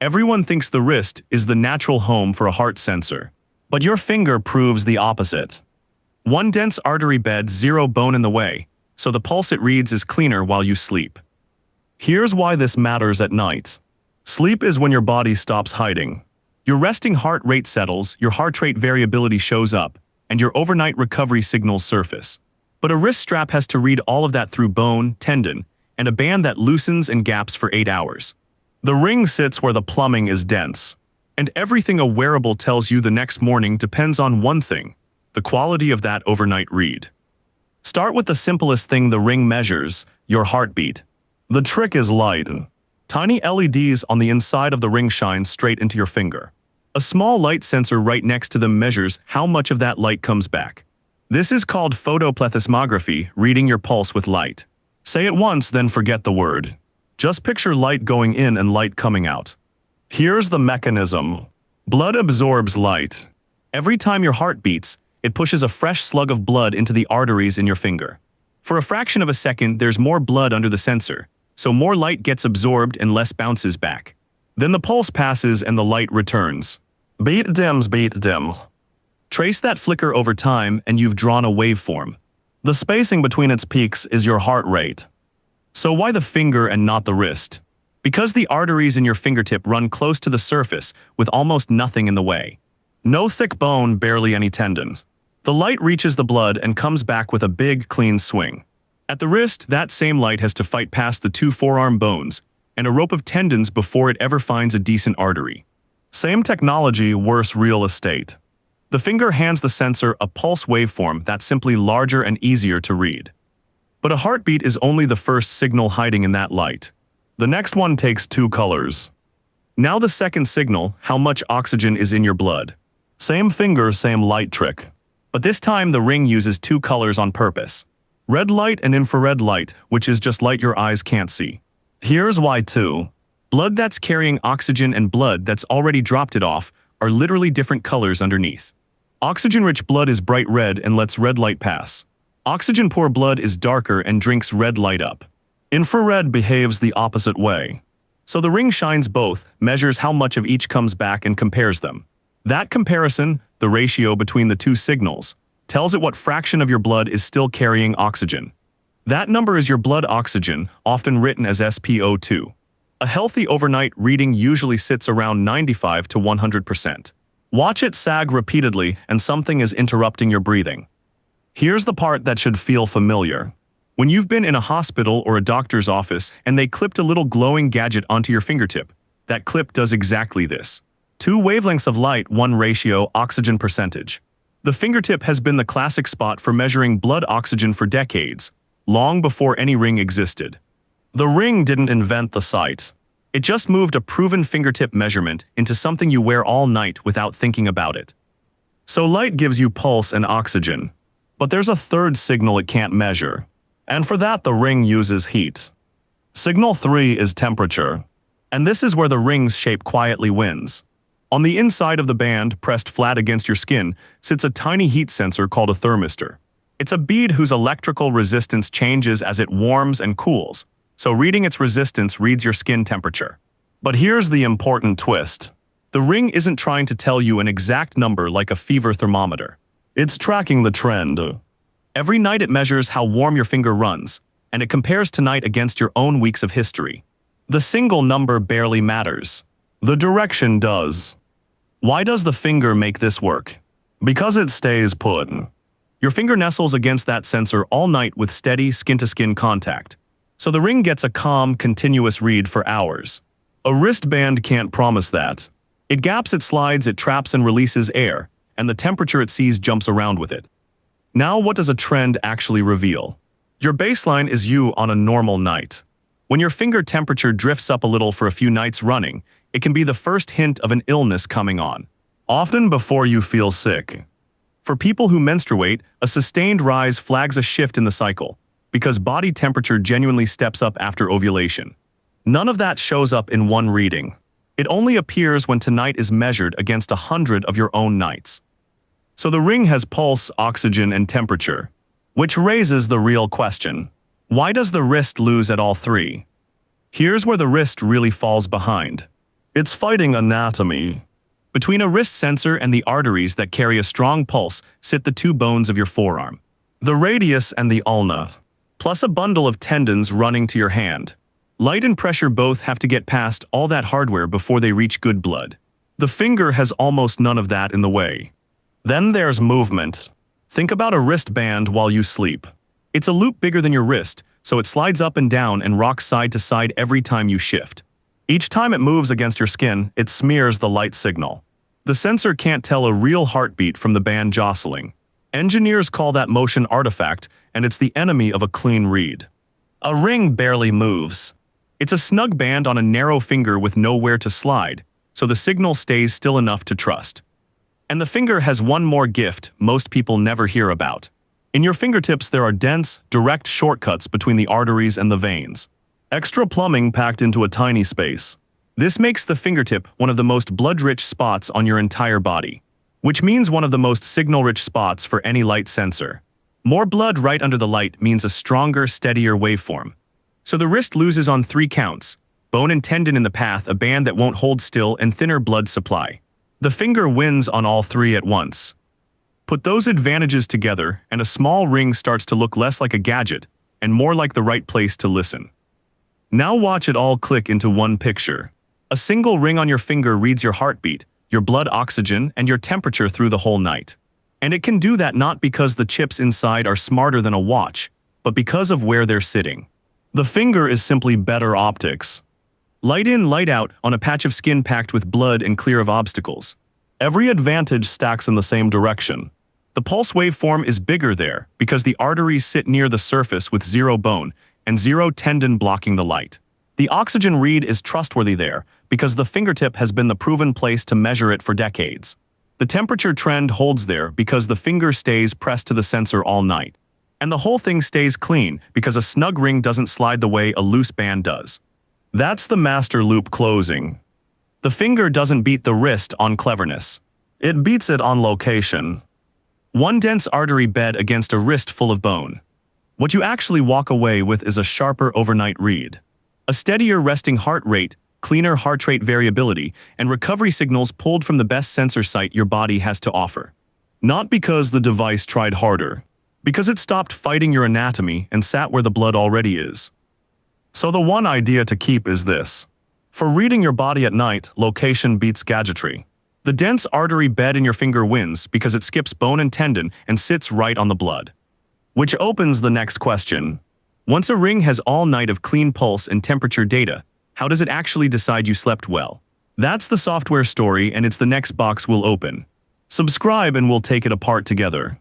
Everyone thinks the wrist is the natural home for a heart sensor. But your finger proves the opposite. One dense artery bed, zero bone in the way, so the pulse it reads is cleaner while you sleep. Here's why this matters at night. Sleep is when your body stops hiding. Your resting heart rate settles, your heart rate variability shows up, and your overnight recovery signals surface. But a wrist strap has to read all of that through bone, tendon, and a band that loosens and gaps for 8 hours. The ring sits where the plumbing is dense. And everything a wearable tells you the next morning depends on one thing: the quality of that overnight read. Start with the simplest thing the ring measures: your heartbeat. The trick is light. Tiny LEDs on the inside of the ring shine straight into your finger. A small light sensor right next to them measures how much of that light comes back. This is called photoplethysmography, reading your pulse with light. Say it once, then forget the word. Just picture light going in and light coming out. Here's the mechanism. Blood absorbs light. Every time your heart beats, it pushes a fresh slug of blood into the arteries in your finger. For a fraction of a second, there's more blood under the sensor, so more light gets absorbed and less bounces back. Then the pulse passes and the light returns. Beat dims, beat dim. Trace that flicker over time and you've drawn a waveform. The spacing between its peaks is your heart rate. So why the finger and not the wrist? Because the arteries in your fingertip run close to the surface with almost nothing in the way. No thick bone, barely any tendons. The light reaches the blood and comes back with a big, clean swing. At the wrist, that same light has to fight past the 2 forearm bones and a rope of tendons before it ever finds a decent artery. Same technology, worse real estate. The finger hands the sensor a pulse waveform that's simply larger and easier to read. But a heartbeat is only the first signal hiding in that light. The next one takes 2 colors. Now the second signal, how much oxygen is in your blood. Same finger, same light trick. But this time the ring uses 2 colors on purpose. Red light and infrared light, which is just light your eyes can't see. Here's why too. Blood that's carrying oxygen and blood that's already dropped it off are literally different colors underneath. Oxygen-rich blood is bright red and lets red light pass. Oxygen-poor blood is darker and drinks red light up. Infrared behaves the opposite way. So the ring shines both, measures how much of each comes back and compares them. That comparison, the ratio between the 2 signals, tells it what fraction of your blood is still carrying oxygen. That number is your blood oxygen, often written as SpO2. A healthy overnight reading usually sits around 95 to 100%. Watch it sag repeatedly and something is interrupting your breathing. Here's the part that should feel familiar. When you've been in a hospital or a doctor's office and they clipped a little glowing gadget onto your fingertip, that clip does exactly this. 2 wavelengths of light, 1 ratio, oxygen percentage. The fingertip has been the classic spot for measuring blood oxygen for decades, long before any ring existed. The ring didn't invent the sight. It just moved a proven fingertip measurement into something you wear all night without thinking about it. So light gives you pulse and oxygen. But there's a third signal it can't measure. And for that, the ring uses heat. Signal 3 is temperature. And this is where the ring's shape quietly wins. On the inside of the band, pressed flat against your skin, sits a tiny heat sensor called a thermistor. It's a bead whose electrical resistance changes as it warms and cools, so reading its resistance reads your skin temperature. But here's the important twist. The ring isn't trying to tell you an exact number like a fever thermometer. It's tracking the trend. Every night it measures how warm your finger runs, and it compares tonight against your own weeks of history. The single number barely matters. The direction does. Why does the finger make this work? Because it stays put. Your finger nestles against that sensor all night with steady skin-to-skin contact. So the ring gets a calm, continuous read for hours. A wristband can't promise that. It gaps, it slides, it traps and releases air, and the temperature it sees jumps around with it. Now what does a trend actually reveal? Your baseline is you on a normal night. When your finger temperature drifts up a little for a few nights running, it can be the first hint of an illness coming on, often before you feel sick. For people who menstruate, a sustained rise flags a shift in the cycle, because body temperature genuinely steps up after ovulation. None of that shows up in one reading. It only appears when tonight is measured against 100 of your own nights. So the ring has pulse, oxygen, and temperature, which raises the real question. Why does the wrist lose at all 3? Here's where the wrist really falls behind. It's fighting anatomy. Between a wrist sensor and the arteries that carry a strong pulse sit the two bones of your forearm, the radius and the ulna, plus a bundle of tendons running to your hand. Light and pressure both have to get past all that hardware before they reach good blood. The finger has almost none of that in the way. Then there's movement. Think about a wristband while you sleep. It's a loop bigger than your wrist, so it slides up and down and rocks side to side every time you shift. Each time it moves against your skin, it smears the light signal. The sensor can't tell a real heartbeat from the band jostling. Engineers call that motion artifact, and it's the enemy of a clean read. A ring barely moves. It's a snug band on a narrow finger with nowhere to slide, so the signal stays still enough to trust. And the finger has one more gift most people never hear about. In your fingertips there are dense, direct shortcuts between the arteries and the veins. Extra plumbing packed into a tiny space. This makes the fingertip one of the most blood-rich spots on your entire body, which means one of the most signal-rich spots for any light sensor. More blood right under the light means a stronger, steadier waveform. So the wrist loses on 3 counts: bone and tendon in the path, a band that won't hold still, and thinner blood supply. The finger wins on all 3 at once. Put those advantages together, and a small ring starts to look less like a gadget and more like the right place to listen. Now watch it all click into one picture. A single ring on your finger reads your heartbeat, your blood oxygen, and your temperature through the whole night. And it can do that not because the chips inside are smarter than a watch, but because of where they're sitting. The finger is simply better optics. Light in, light out on a patch of skin packed with blood and clear of obstacles. Every advantage stacks in the same direction. The pulse waveform is bigger there because the arteries sit near the surface with 0 bone and 0 tendon blocking the light. The oxygen read is trustworthy there because the fingertip has been the proven place to measure it for decades. The temperature trend holds there because the finger stays pressed to the sensor all night. And the whole thing stays clean because a snug ring doesn't slide the way a loose band does. That's the master loop closing. The finger doesn't beat the wrist on cleverness. It beats it on location. One dense artery bed against a wrist full of bone. What you actually walk away with is a sharper overnight read. A steadier resting heart rate, cleaner heart rate variability, and recovery signals pulled from the best sensor site your body has to offer. Not because the device tried harder, because it stopped fighting your anatomy and sat where the blood already is. So the one idea to keep is this. For reading your body at night, location beats gadgetry. The dense artery bed in your finger wins because it skips bone and tendon and sits right on the blood. Which opens the next question. Once a ring has all night of clean pulse and temperature data, how does it actually decide you slept well? That's the software story, and it's the next box we'll open. Subscribe and we'll take it apart together.